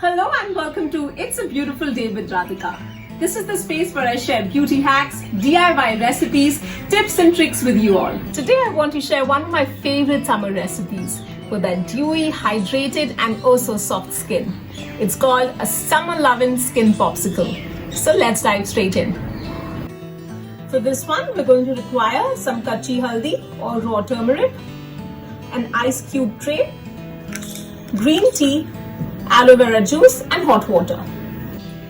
Hello and welcome to It's a Beautiful Day with Radhika. This is the space where I share beauty hacks, DIY recipes, tips and tricks with you all. Today I want to share one of my favorite summer recipes for that dewy, hydrated and oh so soft skin. It's called a summer Lovin skin popsicle. So let's dive straight in. For this one, we're going to require some kachi haldi or raw turmeric, an ice cube tray, green tea, aloe vera juice and hot water.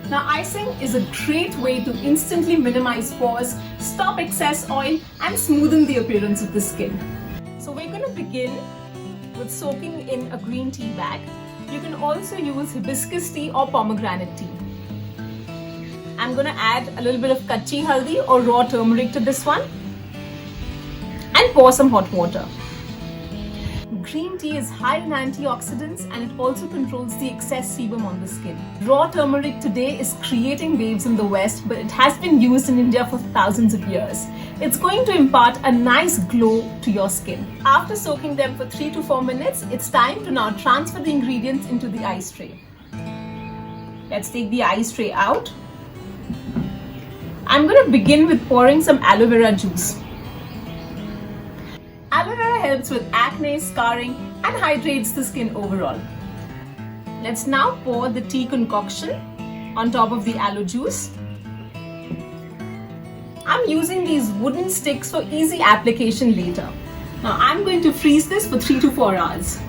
Now icing is a great way to instantly minimize pores, stop excess oil and smoothen the appearance of the skin. So we're going to begin with soaking in a green tea bag. You can also use hibiscus tea or pomegranate tea. I'm going to add a little bit of kachi haldi or raw turmeric to this one and pour some hot water. Green tea is high in antioxidants and it also controls the excess sebum on the skin. Raw turmeric today is creating waves in the West, but it has been used in India for thousands of years. It's going to impart a nice glow to your skin. After soaking them for 3 to 4 minutes, it's time to now transfer the ingredients into the ice tray. Let's take the ice tray out. I'm going to begin with pouring some aloe vera juice. Aloe vera helps with acne, scarring and hydrates the skin overall. Let's now pour the tea concoction on top of the aloe juice. I'm using these wooden sticks for easy application later. Now I'm going to freeze this for 3 to 4 hours.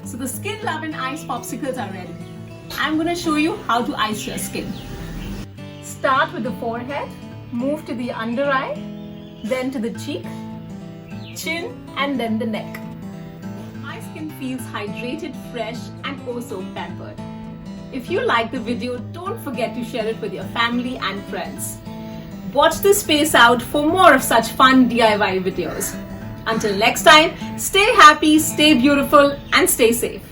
So the Skin Lovin Ice Popsicles are ready. I'm going to show you how to ice your skin. Start with the forehead, move to the under eye, then to the cheek, chin and then the neck. My skin feels hydrated, fresh and oh so pampered. If you like the video, don't forget to share it with your family and friends. Watch this space out for more of such fun DIY videos. Until next time, stay happy, stay beautiful and stay safe.